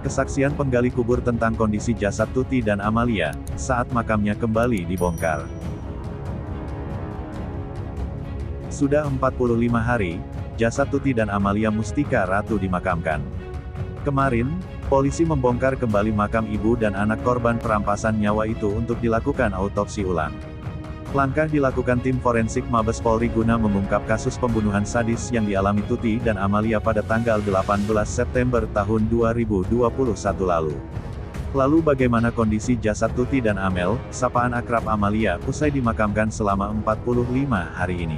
Kesaksian penggali kubur tentang kondisi jasad Tuti dan Amalia, saat makamnya kembali dibongkar. Sudah 45 hari, jasad Tuti dan Amalia Mustika Ratu dimakamkan. Kemarin, polisi membongkar kembali makam ibu dan anak korban perampasan nyawa itu untuk dilakukan autopsi ulang. Langkah dilakukan tim forensik Mabes Polri guna mengungkap kasus pembunuhan sadis yang dialami Tuti dan Amalia pada tanggal 18 September tahun 2021 lalu. Lalu bagaimana kondisi jasad Tuti dan Amel, sapaan akrab Amalia, usai dimakamkan selama 45 hari ini?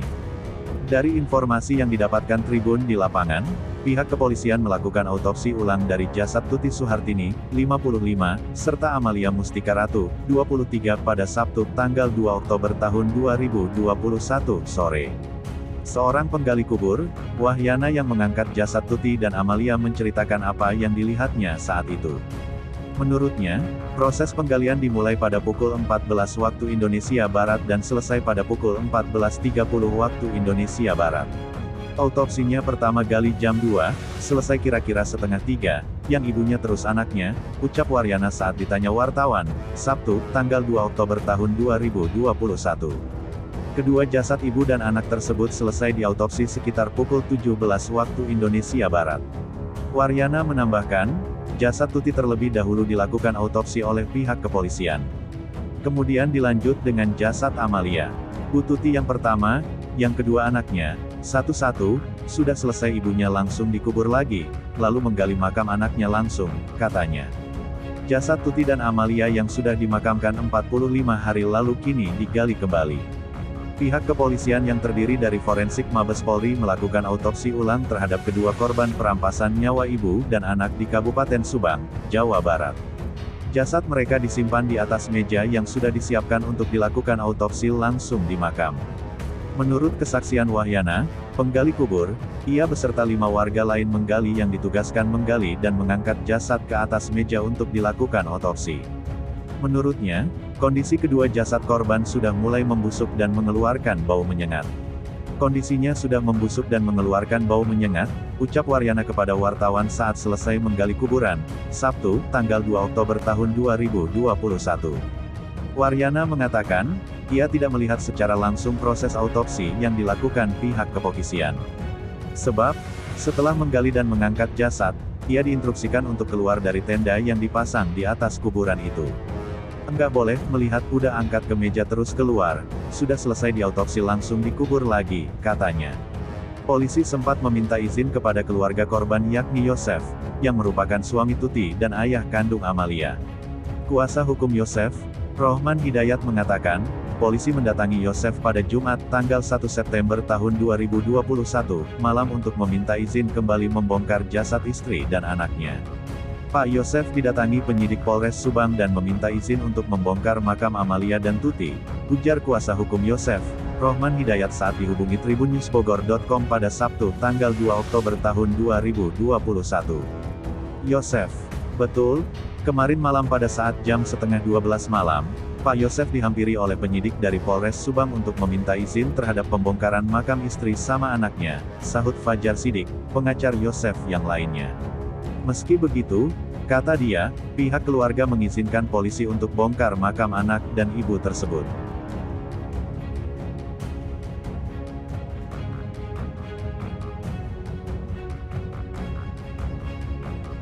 Dari informasi yang didapatkan Tribun di lapangan, pihak kepolisian melakukan autopsi ulang dari jasad Tuti Suhartini, 55, serta Amalia Mustika Ratu, 23 pada Sabtu tanggal 2 Oktober tahun 2021 sore. Seorang penggali kubur, Wahyana yang mengangkat jasad Tuti dan Amalia menceritakan apa yang dilihatnya saat itu. Menurutnya, proses penggalian dimulai pada pukul 14 waktu Indonesia Barat dan selesai pada pukul 14.30 waktu Indonesia Barat. Autopsinya pertama gali jam 2, selesai kira-kira setengah 3, yang ibunya terus anaknya, ucap Waryana saat ditanya wartawan, Sabtu, tanggal 2 Oktober tahun 2021. Kedua jasad ibu dan anak tersebut selesai diautopsi sekitar pukul 17 waktu Indonesia Barat. Waryana menambahkan, jasad Tuti terlebih dahulu dilakukan autopsi oleh pihak kepolisian. Kemudian dilanjut dengan jasad Amalia. Bu Tuti yang pertama, yang kedua anaknya, satu-satu, sudah selesai ibunya langsung dikubur lagi, lalu menggali makam anaknya langsung, katanya. Jasad Tuti dan Amalia yang sudah dimakamkan 45 hari lalu kini digali kembali. Pihak kepolisian yang terdiri dari forensik Mabes Polri melakukan autopsi ulang terhadap kedua korban perampasan nyawa ibu dan anak di Kabupaten Subang, Jawa Barat. Jasad mereka disimpan di atas meja yang sudah disiapkan untuk dilakukan autopsi langsung di makam. Menurut kesaksian Wahyana, penggali kubur, ia beserta 5 warga lain menggali yang ditugaskan menggali dan mengangkat jasad ke atas meja untuk dilakukan otopsi. Menurutnya, kondisi kedua jasad korban sudah mulai membusuk dan mengeluarkan bau menyengat. Kondisinya sudah membusuk dan mengeluarkan bau menyengat, ucap Waryana kepada wartawan saat selesai menggali kuburan, Sabtu, tanggal 2 Oktober tahun 2021. Waryana mengatakan, ia tidak melihat secara langsung proses autopsi yang dilakukan pihak kepolisian. Sebab, setelah menggali dan mengangkat jasad, ia diinstruksikan untuk keluar dari tenda yang dipasang di atas kuburan itu. Enggak boleh melihat udah angkat ke meja terus keluar, sudah selesai diautopsi langsung dikubur lagi, katanya. Polisi sempat meminta izin kepada keluarga korban yakni Yosef, yang merupakan suami Tuti dan ayah kandung Amalia. Kuasa hukum Yosef, Rohman Hidayat mengatakan, polisi mendatangi Yosef pada Jumat tanggal 1 September tahun 2021, malam untuk meminta izin kembali membongkar jasad istri dan anaknya. Pak Yosef didatangi penyidik Polres Subang dan meminta izin untuk membongkar makam Amalia dan Tuti, ujar kuasa hukum Yosef, Rohman Hidayat saat dihubungi tribunnewsbogor.com pada Sabtu tanggal 2 Oktober tahun 2021. Yosef, betul, kemarin malam pada saat jam setengah 12 malam, Pak Yosef dihampiri oleh penyidik dari Polres Subang untuk meminta izin terhadap pembongkaran makam istri sama anaknya, sahut Fajar Sidik, pengacar Yosef yang lainnya. Meski begitu, kata dia, pihak keluarga mengizinkan polisi untuk bongkar makam anak dan ibu tersebut.